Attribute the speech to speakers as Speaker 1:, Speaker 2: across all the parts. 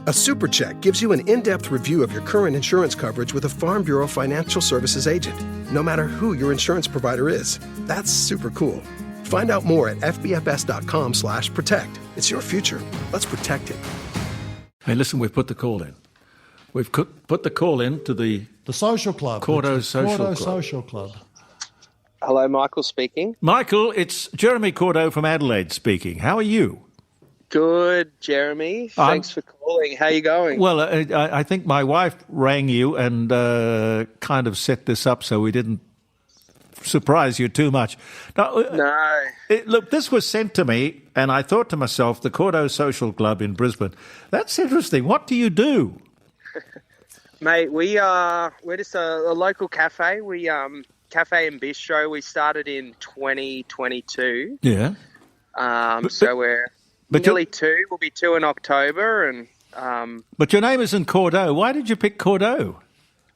Speaker 1: A super check gives you an in-depth review of your current insurance coverage with a Farm Bureau Financial Services agent, no matter who your insurance provider is. That's super cool. Find out more at fbfs.com/protect. It's your future. Let's protect it.
Speaker 2: Hey, listen, we've put the call in. We've put the call in to the
Speaker 3: Social Club.
Speaker 2: Cordeaux Social Club.
Speaker 3: Social Club.
Speaker 4: Hello, Michael speaking.
Speaker 2: Michael, it's Jeremy Cordeaux from Adelaide speaking. How are you?
Speaker 4: Good, Jeremy. Thanks for calling. How are you going?
Speaker 2: Well, I think my wife rang you and kind of set this up so we didn't surprise you too much. Now,
Speaker 4: no.
Speaker 2: Look, this was sent to me, and I thought to myself, the Cordeaux Social Club in Brisbane, that's interesting. What do you do?
Speaker 4: Mate, we're just a local cafe. We cafe and bistro. We started in 2022.
Speaker 2: Yeah.
Speaker 4: So we're nearly 2. We'll be 2 in October, and
Speaker 2: but your name isn't Cordeaux. Why did you pick Cordeaux?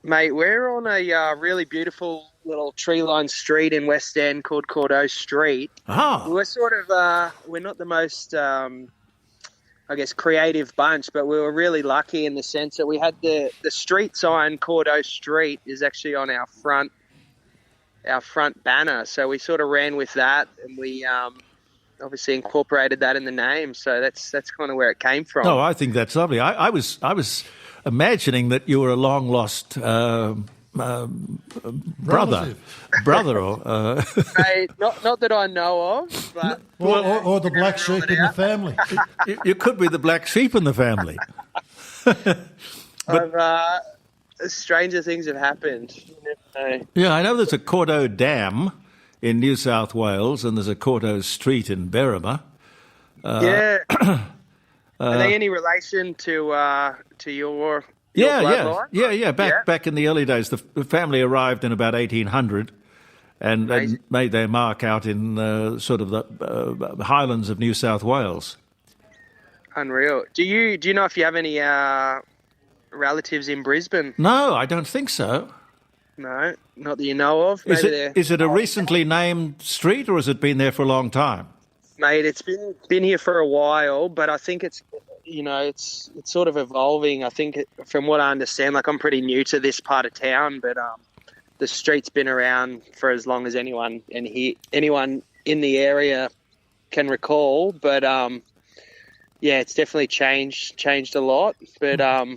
Speaker 4: Mate, we're on a really beautiful little tree-lined street in West End called Cordeaux Street.
Speaker 2: Ah.
Speaker 4: We're sort of we're not the most I guess creative bunch, but we were really lucky in the sense that we had the street sign Cordeaux Street is actually on our front banner. So we sort of ran with that, and we obviously incorporated that in the name. So that's kind of where it came from.
Speaker 2: Oh, I think that's lovely. I was imagining that you were a long lost brother, or
Speaker 4: Hey, not that I know of, but
Speaker 3: or the black sheep in the family.
Speaker 2: You could be the black sheep in the family.
Speaker 4: But stranger things have happened. You never know.
Speaker 2: Yeah, I know there's a Cordeaux Dam in New South Wales, and there's a Cordeaux Street in Berrima.
Speaker 4: Yeah. Are they any relation to your
Speaker 2: Yeah.
Speaker 4: bloodline?
Speaker 2: Back in the early days, the family arrived in about 1800 and made their mark out in sort of the highlands of New South Wales.
Speaker 4: Unreal. Do you know if you have any relatives in Brisbane?
Speaker 2: No, I don't think so.
Speaker 4: No, not that you know of.
Speaker 2: Is it a recently named street, or has it been there for a long time?
Speaker 4: Mate, it's been here for a while, but I think it's sort of evolving. I think from what I understand, like I'm pretty new to this part of town, but the street's been around for as long as anyone in the area can recall. But it's definitely changed a lot. But I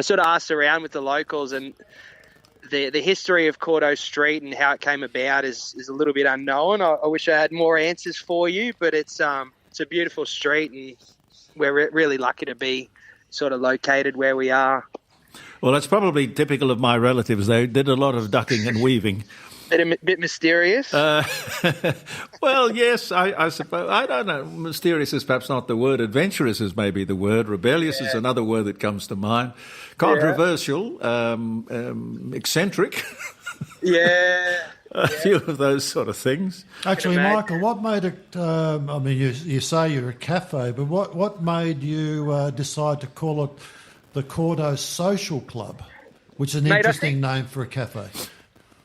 Speaker 4: sort of asked around with the locals, and the history of Cordeaux Street and how it came about is a little bit unknown. I wish I had more answers for you, but it's a beautiful street, and we're really lucky to be sort of located where we are.
Speaker 2: Well, that's probably typical of my relatives. They did a lot of ducking and weaving.
Speaker 4: Bit mysterious?
Speaker 2: Well, yes, I suppose. I don't know. Mysterious is perhaps not the word. Adventurous is maybe the word. Rebellious is another word that comes to mind. Controversial, eccentric.
Speaker 4: Yeah.
Speaker 2: A few of those sort of things.
Speaker 3: Actually, Michael, what made it, you say you're a cafe, but what made you decide to call it the Cordeaux Social Club, which is an interesting name for a cafe?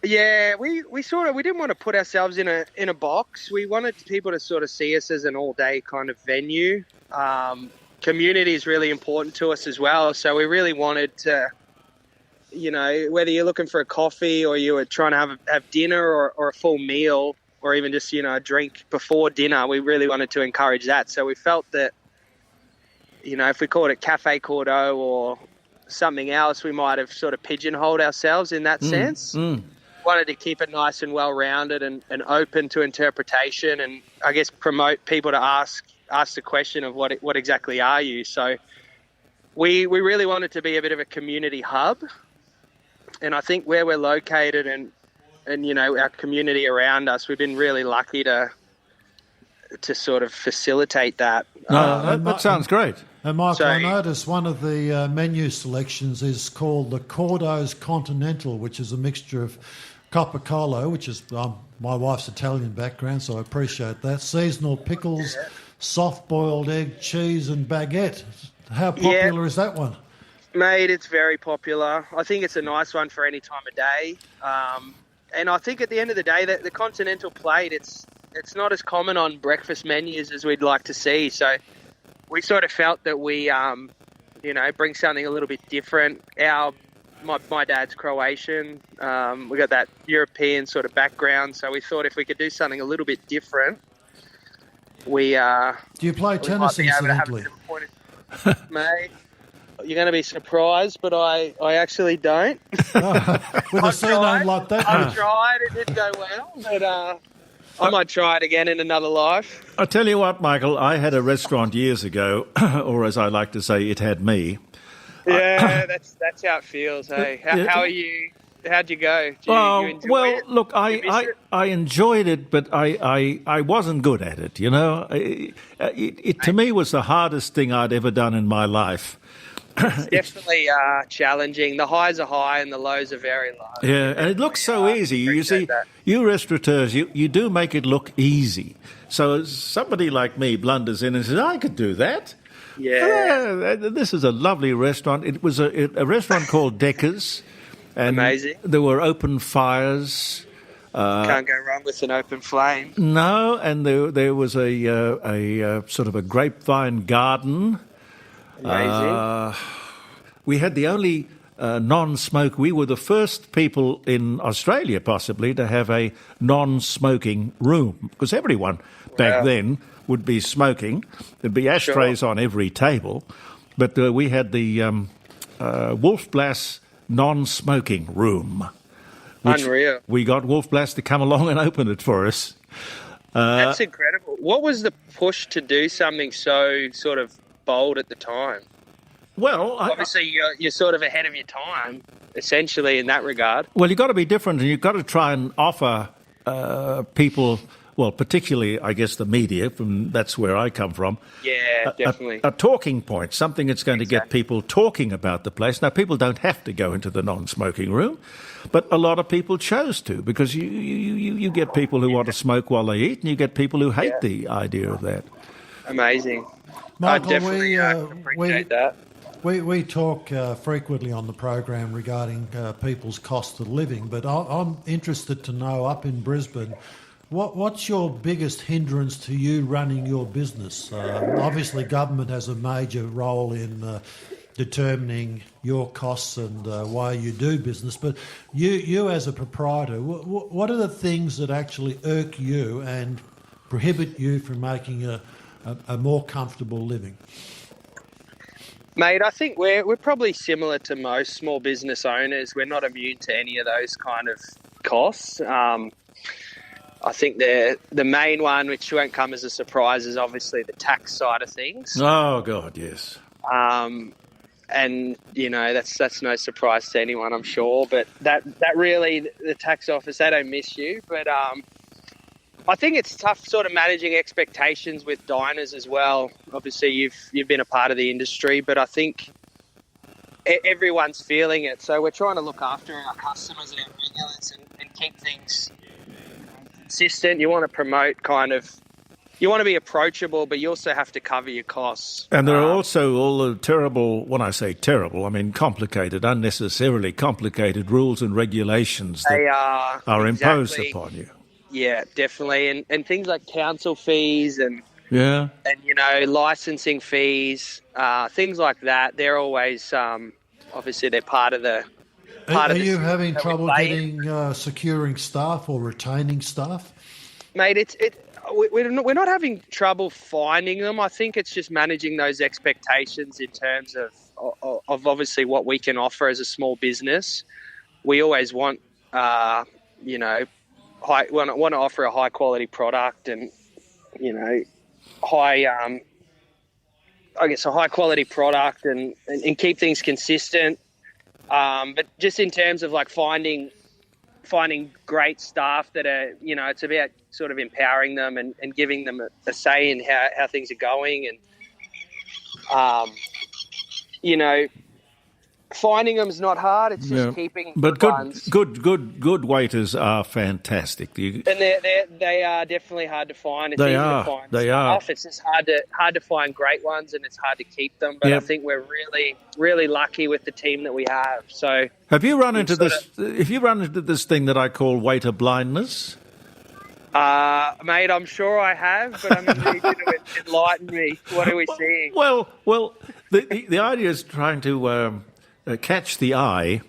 Speaker 4: Yeah, we didn't want to put ourselves in a box. We wanted people to sort of see us as an all-day kind of venue. Community is really important to us as well, so we really wanted to, whether you're looking for a coffee or you were trying to have dinner or a full meal or even just, a drink before dinner, we really wanted to encourage that. So we felt that, if we called it Cafe Cordeaux or something else, we might have sort of pigeonholed ourselves in that sense. Wanted to keep it nice and well-rounded and open to interpretation, and I guess promote people to ask the question of what exactly are you. So we really wanted to be a bit of a community hub, and I think where we're located and our community around us, we've been really lucky to sort of facilitate that.
Speaker 2: That sounds great.
Speaker 3: And Michael, I noticed one of the menu selections is called the Cordeaux Continental, which is a mixture of Capicola, which is my wife's Italian background, so I appreciate that. Seasonal pickles, soft-boiled egg, cheese, and baguette. How popular is that one?
Speaker 4: Mate, it's very popular. I think it's a nice one for any time of day. And I think at the end of the day, that the Continental Plate, it's not as common on breakfast menus as we'd like to see. So we sort of felt that we bring something a little bit different. My dad's Croatian. We got that European sort of background, so we thought if we could do something a little bit different, do
Speaker 3: you play tennis, incidentally?
Speaker 4: Mate, you're going to be surprised, but I actually don't.
Speaker 3: With a surname like that?
Speaker 4: I've tried. It didn't go well, but I might try it again in another life.
Speaker 2: I tell you what, Michael, I had a restaurant years ago, or as I like to say, it had me.
Speaker 4: Yeah, that's how it feels. Hey, how are you? How'd you go? You enjoy it?
Speaker 2: Look, I enjoyed it, but I wasn't good at it. It to me was the hardest thing I'd ever done in my life.
Speaker 4: It's definitely challenging. The highs are high and the lows are very low.
Speaker 2: Yeah, and it looks so easy. You see, you restaurateurs, you do make it look easy. So somebody like me blunders in and says, I could do that.
Speaker 4: Yeah.
Speaker 2: This is a lovely restaurant. It was a restaurant called Decker's. And
Speaker 4: amazing.
Speaker 2: There were open fires.
Speaker 4: Can't go wrong with an open flame.
Speaker 2: No, and there was a sort of a grapevine garden.
Speaker 4: Amazing.
Speaker 2: We had the only non-smoke. We were the first people in Australia, possibly, to have a non-smoking room, because everyone back then would be smoking. There'd be ashtrays on every table, but we had the Wolf Blass non-smoking room.
Speaker 4: Unreal.
Speaker 2: We got Wolf Blass to come along and open it for us.
Speaker 4: That's incredible. What was the push to do something so sort of bold at the time?
Speaker 2: Well,
Speaker 4: obviously you're sort of ahead of your time, essentially, in that regard.
Speaker 2: Well, you've got to be different, and you've got to try and offer people, well, particularly, I guess, the media, that's where I come from.
Speaker 4: Yeah, definitely.
Speaker 2: A talking point, something that's going to get people talking about the place. Now, people don't have to go into the non-smoking room, but a lot of people chose to, because you get people who want to smoke while they eat, and you get people who hate the idea of that.
Speaker 4: Amazing.
Speaker 3: Michael,
Speaker 4: I definitely appreciate that.
Speaker 3: We talk frequently on the program regarding people's cost of living, but I'm interested to know, up in Brisbane, what's your biggest hindrance to you running your business? Obviously, government has a major role in determining your costs and why you do business, but you as a proprietor, what are the things that actually irk you and prohibit you from making a more comfortable living?
Speaker 4: Mate, I think we're probably similar to most small business owners. We're not immune to any of those kind of costs. I think the main one, which won't come as a surprise, is obviously the tax side of things.
Speaker 2: Oh, God, yes.
Speaker 4: And, that's no surprise to anyone, I'm sure. But that really, the tax office, they don't miss you. But I think it's tough sort of managing expectations with diners as well. Obviously, you've been a part of the industry, but I think everyone's feeling it. So we're trying to look after our customers and our regulars and keep things consistent. You want to promote you want to be approachable, but you also have to cover your costs.
Speaker 2: And there are also all the terrible, when I say terrible, I mean complicated, unnecessarily complicated rules and regulations that are imposed upon you.
Speaker 4: Yeah, definitely. And things like council fees and licensing fees, things like that, they're always, obviously they're part of the...
Speaker 3: Are you having trouble getting, securing staff or retaining staff?
Speaker 4: Mate, we're not having trouble finding them. I think it's just managing those expectations in terms of obviously what we can offer as a small business. We always want, want to offer a high quality product and, a high quality product and keep things consistent. But just in terms of like finding great staff that are, it's about sort of empowering them and giving them a say in how things are going. And, finding them is not hard. It's just keeping
Speaker 2: but
Speaker 4: good ones.
Speaker 2: Good waiters are fantastic.
Speaker 4: And they are definitely hard to find. It's easy to find stuff. It's just hard to find great ones, and it's hard to keep them. But I think we're really, really lucky with the team that we have. So
Speaker 2: have you run into this? Have you run into this thing that I call waiter blindness?
Speaker 4: Mate, I'm sure I have, but I'm going to need you to enlighten me. What are we seeing?
Speaker 2: Well, The idea is trying to catch the eye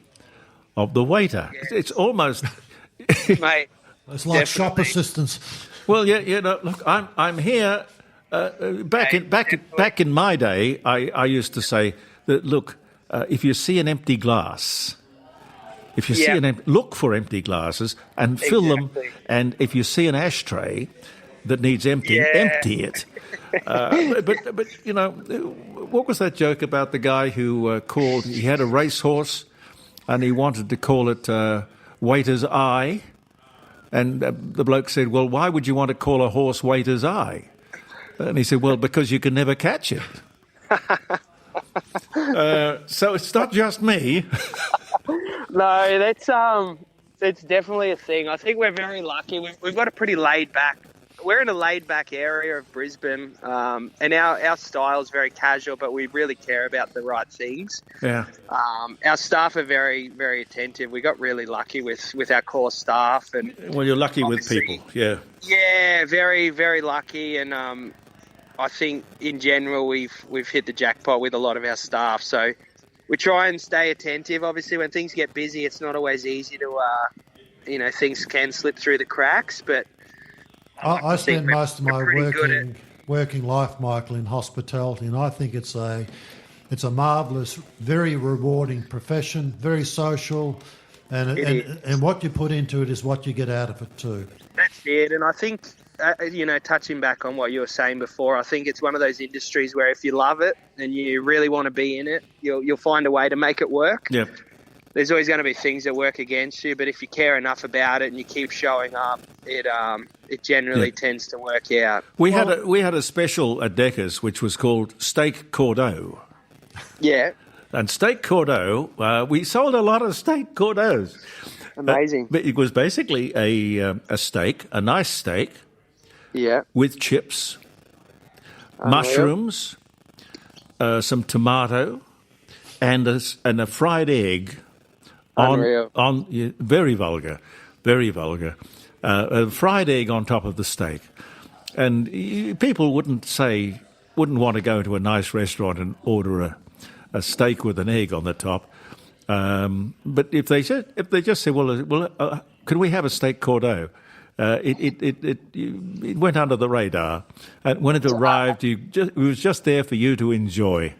Speaker 2: of the waiter.
Speaker 4: Yes.
Speaker 2: It's almost...
Speaker 4: Mate,
Speaker 3: It's like shop
Speaker 4: Definitely.
Speaker 3: assistants.
Speaker 2: Well, yeah. No, look, I'm here. Back in my day, I used to say that. Look, if you see an empty glass, look for empty glasses and fill them.
Speaker 4: Exactly.
Speaker 2: And if you see an ashtray that needs emptying, empty it. But you know, what was that joke about the guy who called? He had a racehorse, and he wanted to call it Waiter's Eye. And the bloke said, well, why would you want to call a horse Waiter's Eye? And he said, well, because you can never catch it. So it's not just me.
Speaker 4: no, that's definitely a thing. I think we're very lucky. We've got a pretty laid back. We're in a laid back area of Brisbane, and our style is very casual, but we really care about the right things.
Speaker 2: Yeah.
Speaker 4: Our staff are very, very attentive. We got really lucky with our core staff, and
Speaker 2: Well, you're lucky with
Speaker 4: obviously-
Speaker 2: people. Yeah.
Speaker 4: Yeah, very, very lucky, and I think in general we've hit the jackpot with a lot of our staff. So we try and stay attentive. Obviously, when things get busy, it's not always easy to, things can slip through the cracks. But
Speaker 3: I spent
Speaker 4: we're-
Speaker 3: most of
Speaker 4: we're
Speaker 3: my
Speaker 4: pretty good
Speaker 3: working life, Michael, in hospitality, and I think it's a marvellous, very rewarding profession, very social, and what you put into it is what you get out of it too.
Speaker 4: That's it. And I think, touching back on what you were saying before, I think it's one of those industries where if you love it and you really want to be in it, you'll find a way to make it work.
Speaker 2: Yeah.
Speaker 4: There's always going to be things that work against you, but if you care enough about it and you keep showing up, it generally tends to work out.
Speaker 2: We had a special at Decker's which was called Steak Cordeaux.
Speaker 4: Yeah,
Speaker 2: And steak Cordeaux, we sold a lot of steak Cordeaux.
Speaker 4: amazing.
Speaker 2: But it was basically a steak, a nice steak,
Speaker 4: Yeah,
Speaker 2: with chips, mushrooms, some tomato, and a fried egg.
Speaker 4: Unreal.
Speaker 2: Very vulgar, very vulgar. A fried egg on top of the steak. And people wouldn't want to go to a nice restaurant and order a steak with an egg on the top. But if they just say, well, could we have a steak Cordeaux? It went under the radar, and when it arrived, it was just there for you to enjoy.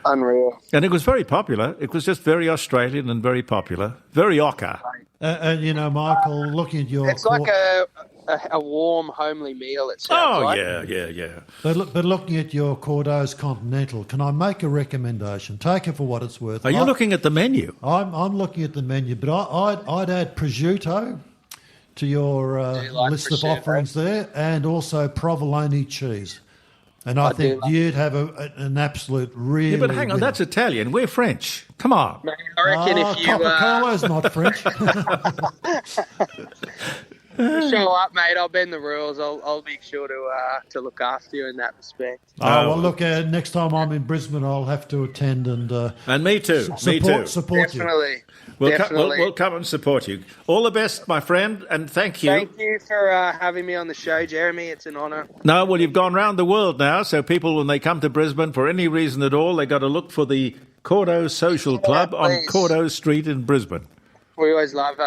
Speaker 4: unreal.
Speaker 2: And it was very popular. It was just very Australian and very popular, very ochre.
Speaker 3: And Michael, looking at your
Speaker 4: It's like a warm, homely meal. It sounds
Speaker 2: Oh
Speaker 4: like.
Speaker 2: yeah.
Speaker 3: but looking at your Cordeaux's Continental, can I make a recommendation? Take it for what it's worth.
Speaker 2: Are you looking at the menu?
Speaker 3: I'm looking at the menu, but I'd add prosciutto to your
Speaker 4: like
Speaker 3: list of
Speaker 4: prosciutto?
Speaker 3: offerings there, and also provolone cheese. And I think
Speaker 4: do like
Speaker 3: you'd have an absolute really...
Speaker 2: Yeah, but hang on,
Speaker 3: winner.
Speaker 2: that's Italian. We're French. Come on.
Speaker 4: Mate, I reckon if you
Speaker 3: Coca-Cola's not French.
Speaker 4: show up, mate, I'll bend the rules. I'll be sure to look after you in that respect.
Speaker 3: Well, look, next time I'm in Brisbane, I'll have to attend and
Speaker 2: Me too. Me too.
Speaker 3: support you.
Speaker 4: Definitely.
Speaker 2: We'll
Speaker 4: Definitely.
Speaker 2: come and support you. All the best, my friend, and thank you.
Speaker 4: Thank you for having me on the show, Jeremy. It's an honour.
Speaker 2: No, well, you've gone round the world now, so people, when they come to Brisbane, for any reason at all, they've got to look for the Cordeaux Social Club on
Speaker 4: please.
Speaker 2: Courthouse Street in Brisbane.
Speaker 4: We always love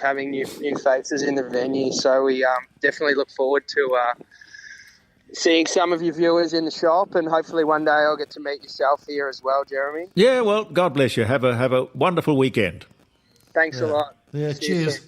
Speaker 4: having new faces in the venue, so we definitely look forward to seeing some of your viewers in the shop, and hopefully one day I'll get to meet yourself here as well, Jeremy.
Speaker 2: Yeah, well, God bless you. Have a wonderful weekend.
Speaker 4: Thanks a lot.
Speaker 3: Yeah, cheers.